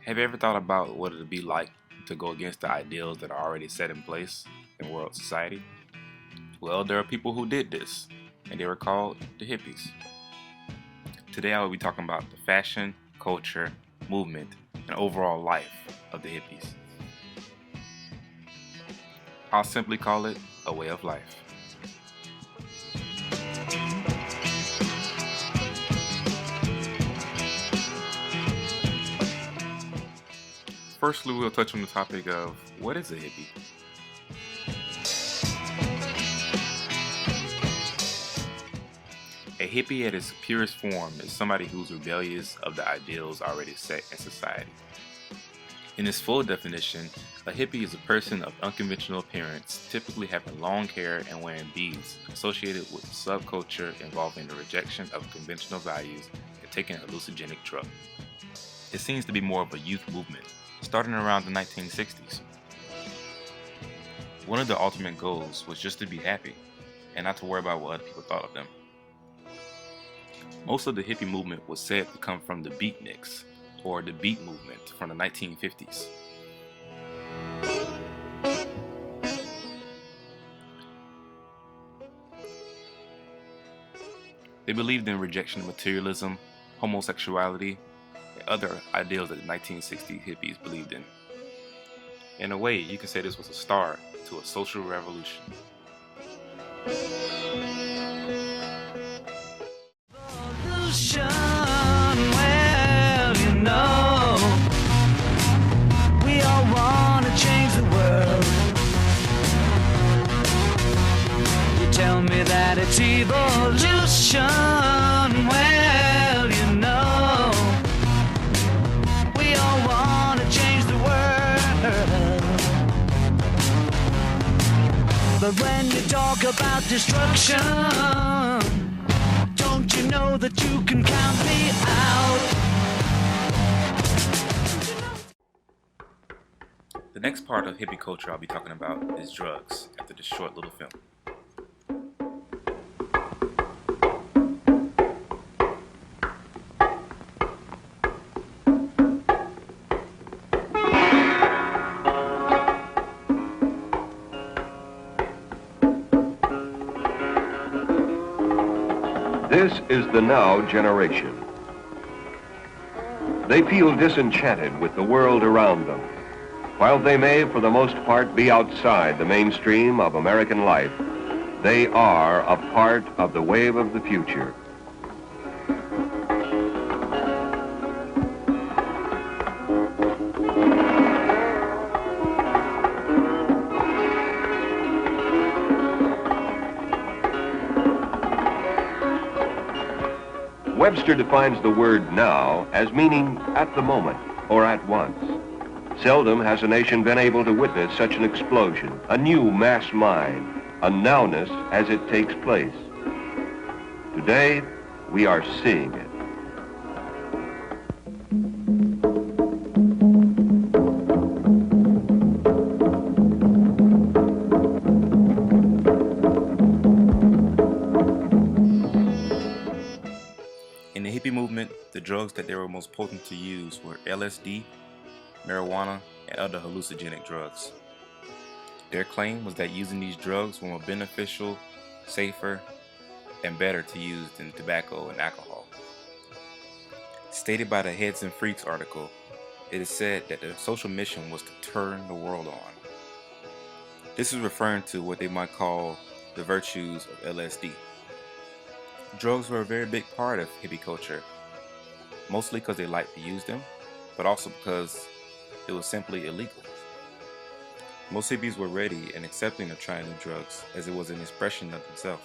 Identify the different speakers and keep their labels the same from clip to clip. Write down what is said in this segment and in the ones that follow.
Speaker 1: Have you ever thought about what it would be like to go against the ideals that are already set in place in world society? Well, there are people who did this, and they were called the hippies. Today I will be talking about the fashion, culture, movement, and overall life of the hippies. I'll simply call it a way of life. Firstly, we'll touch on the topic of what is a hippie? A hippie at its purest form is somebody who's rebellious of the ideals already set in society. In its full definition, a hippie is a person of unconventional appearance, typically having long hair and wearing beads, associated with a subculture involving the rejection of conventional values and taking a hallucinogenic drug. It seems to be more of a youth movement, starting around the 1960s. One of the ultimate goals was just to be happy, and not to worry about what other people thought of them. Most of the hippie movement was said to come from the beatniks, or the beat movement from the 1950s. They believed in rejection of materialism, homosexuality, and other ideals that the 1960s hippies believed in. In a way, you can say this was a start to a social revolution.
Speaker 2: Well, you know, we all want to change the world. You tell me that it's evolution. Well, you know, we all want to change the world. But when you talk about destruction, don't you know that you can count me out?
Speaker 1: The next part of hippie culture I'll be talking about is drugs after this short little film.
Speaker 3: This is the now generation. They feel disenchanted with the world around them. While they may, for the most part, be outside the mainstream of American life, they are a part of the wave of the future. Webster defines the word now as meaning at the moment or at once. Seldom has a nation been able to witness such an explosion, a new mass mind, a nowness as it takes place. Today, we are seeing it.
Speaker 1: In the hippie movement, the drugs that they were most potent to use were LSD, marijuana, and other hallucinogenic drugs. Their claim was that using these drugs were more beneficial, safer, and better to use than tobacco and alcohol. Stated by the Heads and Freaks article, it is said that their social mission was to turn the world on. This is referring to what they might call the virtues of LSD. Drugs were a very big part of hippie culture, mostly because they liked to use them, but also because it was simply illegal. Most hippies were ready and accepting of trying new drugs, as it was an expression of themselves.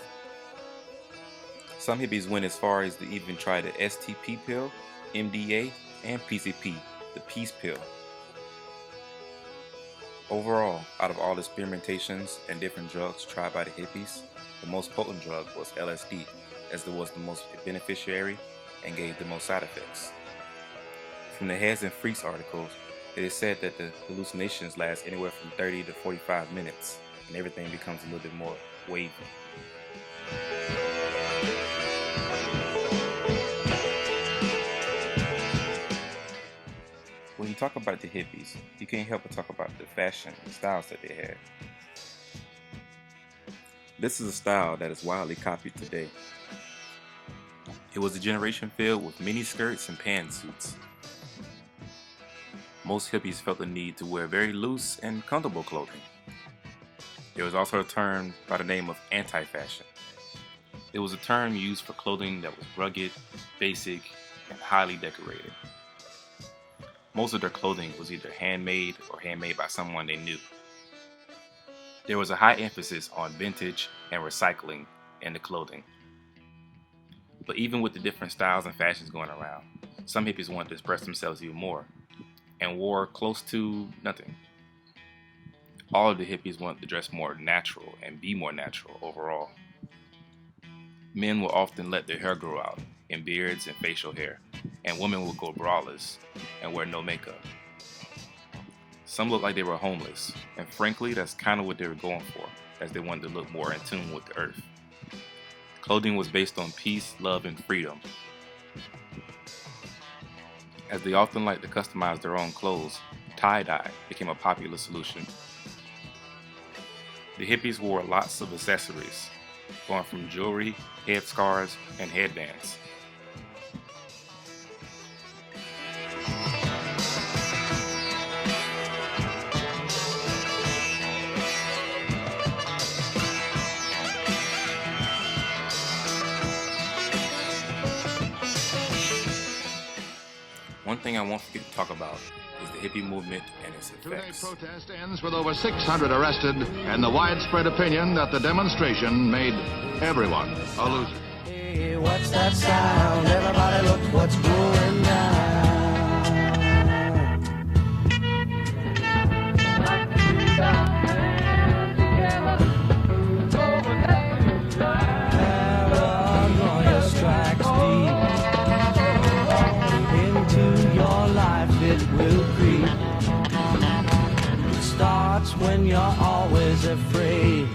Speaker 1: Some hippies went as far as to even try the STP pill, MDA, and PCP, the peace pill. Overall, out of all the experimentations and different drugs tried by the hippies, the most potent drug was LSD, as it was the most beneficiary and gave the most side effects. From the Heads and Freaks articles, it is said that the hallucinations last anywhere from 30 to 45 minutes, and everything becomes a little bit more wavy. talk about the hippies, you can't help but talk about the fashion and styles that they had. This is a style that is widely copied today. It was a generation filled with mini skirts and pantsuits. Most hippies felt the need to wear very loose and comfortable clothing. There was also a term by the name of anti-fashion. It was a term used for clothing that was rugged, basic, and highly decorated. Most of their clothing was either handmade or handmade by someone they knew. There was a high emphasis on vintage and recycling in the clothing. But even with the different styles and fashions going around, some hippies wanted to express themselves even more and wore close to nothing. All of the hippies wanted to dress more natural and be more natural overall. Men will often let their hair grow out in beards and facial hair, and women will go braless and wear no makeup. Some looked like they were homeless, and frankly, that's kind of what they were going for, as they wanted to look more in tune with the earth. Clothing was based on peace, love, and freedom. As they often liked to customize their own clothes, tie-dye became a popular solution. The hippies wore lots of accessories, going from jewelry, headscarves, and headbands. One thing I won't forget to talk about is the hippie movement and its effects.
Speaker 4: Today's protest ends with over 600 arrested and the widespread opinion that the demonstration made everyone a loser.
Speaker 2: Hey, what's that sound? Everybody look what's going down. Draw your strikes deep into your life, it will creep. It starts when you're always afraid.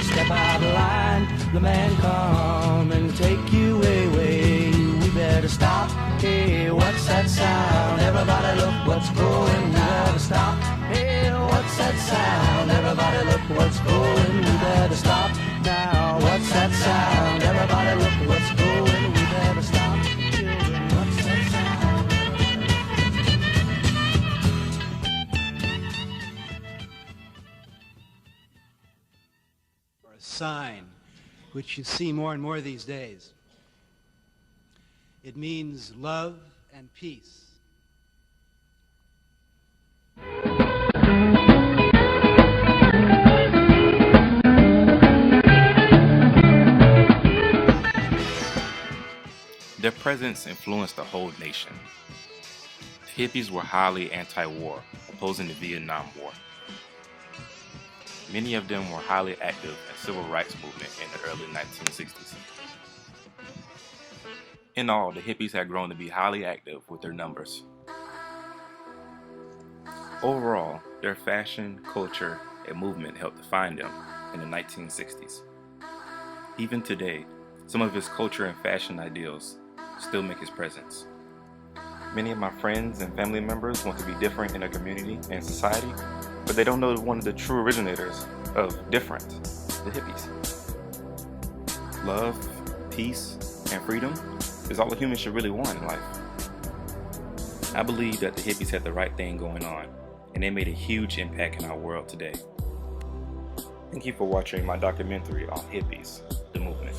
Speaker 2: Step out of line, the man come and take you away. We better stop. Hey, what's that sound? Everybody look what's going. We better stop. Hey, what's that sound? Everybody look what's going. We better stop now. What's that sound? Everybody look what's going. We better stop. Children, what's that sound?
Speaker 5: Or a sign, which you see more and more these days. It means love and peace.
Speaker 1: Their presence influenced the whole nation. The hippies were highly anti-war, opposing the Vietnam War. Many of them were highly active in the civil rights movement in the early 1960s. In all, the hippies had grown to be highly active with their numbers. Overall, their fashion, culture, and movement helped define them in the 1960s. Even today, some of his culture and fashion ideals still make his presence. Many of my friends and family members want to be different in their community and society, but they don't know one of the true originators of different, the hippies. Love, peace, and freedom is all a human should really want in life. I believe that the hippies had the right thing going on, and they made a huge impact in our world today. Thank you for watching my documentary on hippies, the movement.